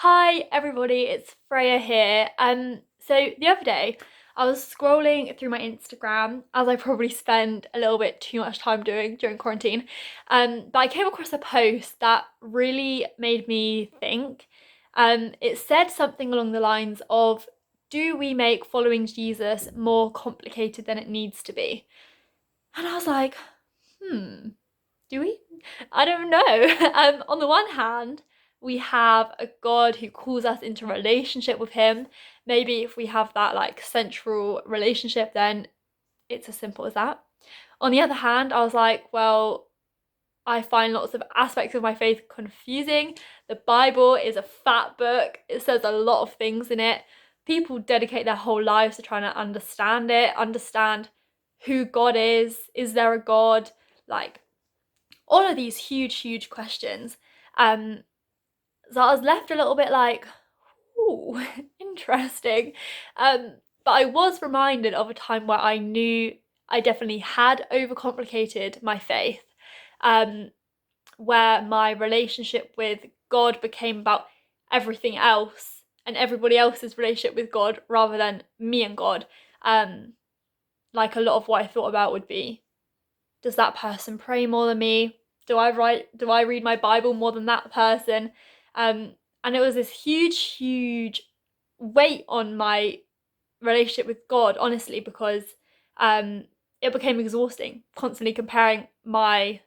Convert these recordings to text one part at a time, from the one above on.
Hi everybody, it's Freya here. So the other day I was scrolling through my Instagram, as I probably spend a little bit too much time doing during quarantine. But I came across a post that really made me think. It said something along the lines of, do we make following Jesus more complicated than it needs to be? And I was like, hmm, do we? I don't know. On the one hand, we have a God who calls us into relationship with him. Maybe if we have that like central relationship, then it's as simple as that. On the other hand, I was like, well, I find lots of aspects of my faith confusing. The Bible is a fat book. It says a lot of things in it. People dedicate their whole lives to trying to understand it, understand who God is. Is there a God? Like, all of these huge questions. So I was left a little bit like, ooh, interesting. But I was reminded of a time where I knew I definitely had overcomplicated my faith, um, where my relationship with God became about everything else and everybody else's relationship with God rather than me and God. Um, like a lot of what I thought about would be, does that person pray more than me? Do I read my Bible more than that person? And it was this huge weight on my relationship with God, honestly, because um it became exhausting, constantly comparing my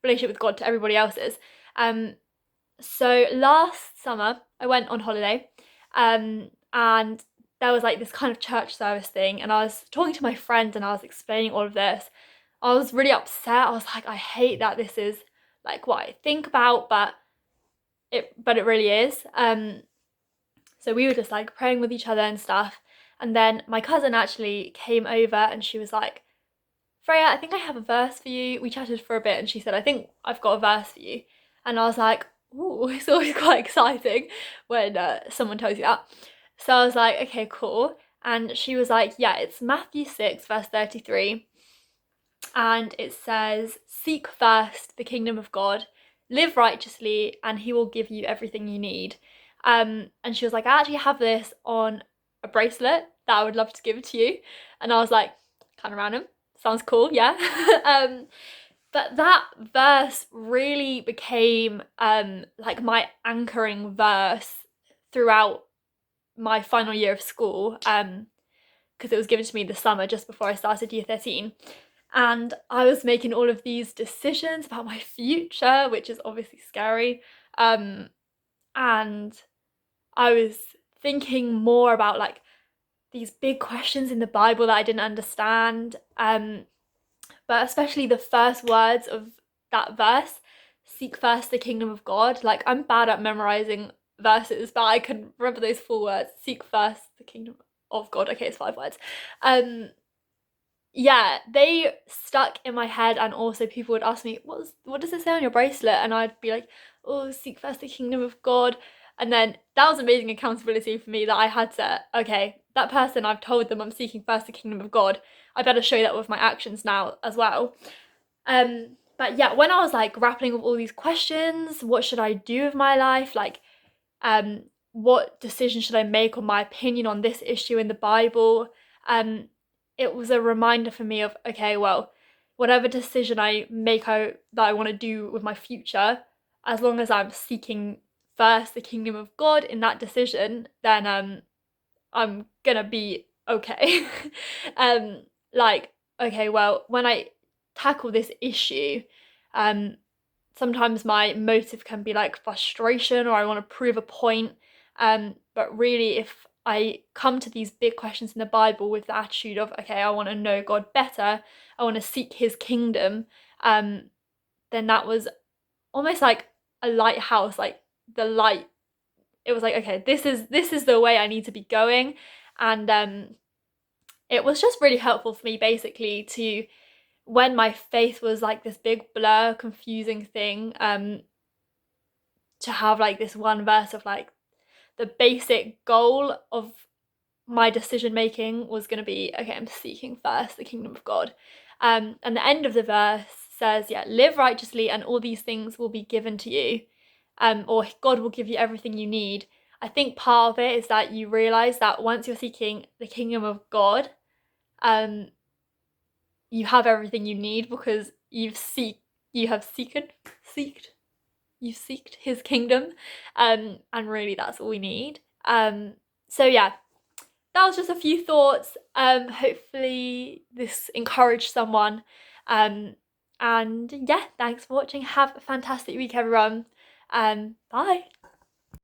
relationship with God to everybody else's. Um so last summer I went on holiday, and there was like this kind of church service thing, and I was talking to my friend and I was explaining all of this. I was really upset. I was like, I hate that this is like what I think about, but it really is. So we were just like praying with each other and stuff. And then my cousin actually came over and she was like, Freya, I think I have a verse for you. We chatted for a bit and she said, I think I've got a verse for you. And I was like, ooh, it's always quite exciting when someone tells you that. So I was like, okay, cool. And she was like, yeah, it's Matthew 6, verse 33. And it says, seek first the kingdom of God, live righteously, and he will give you everything you need. And she was like, I actually have this on a bracelet that I would love to give to you. And I was like, kind of random. Sounds cool, yeah. But that verse really became like my anchoring verse throughout my final year of school, because it was given to me this summer just before I started year 13. And I was making all of these decisions about my future, which is obviously scary. And I was thinking more about like these big questions in the Bible that I didn't understand. But especially the first words of that verse, seek first the kingdom of God. Like, I'm bad at memorizing verses, but I can remember those four words. Seek first the kingdom of God. Okay, it's 5 words. Yeah, they stuck in my head, and also people would ask me, what does it say on your bracelet? And I'd be like, oh, seek first the kingdom of God. And then that was amazing accountability for me, that I had to, okay, that person, I've told them I'm seeking first the kingdom of God. I better show that with my actions now as well. But yeah, when I was like grappling with all these questions, what should I do with my life? Like, um, what decision should I make on my opinion on this issue in the Bible? It was a reminder for me of, okay, well, whatever decision I make that I want to do with my future, as long as I'm seeking first the kingdom of God in that decision, then I'm gonna be okay. um, like, okay, well, when I tackle this issue, um, sometimes my motive can be like frustration, or I want to prove a point. But really, if I come to these big questions in the Bible with the attitude of, okay, I want to know God better, I want to seek his kingdom, um, then that was almost like a lighthouse, like the light. It was like, okay, this is the way I need to be going. And it was just really helpful for me, basically, to, when my faith was like this big blur, confusing thing, to have like this one verse of like the basic goal of my decision making was going to be, okay, I'm seeking first the kingdom of God. And the end of the verse says, yeah, live righteously and all these things will be given to you. Or God will give you everything you need. I think part of it is that you realize that once you're seeking the kingdom of God, you have everything you need because you've seeked his kingdom, and really that's all we need. So yeah, that was just a few thoughts. Hopefully this encouraged someone. And yeah, thanks for watching. Have a fantastic week, everyone. Bye.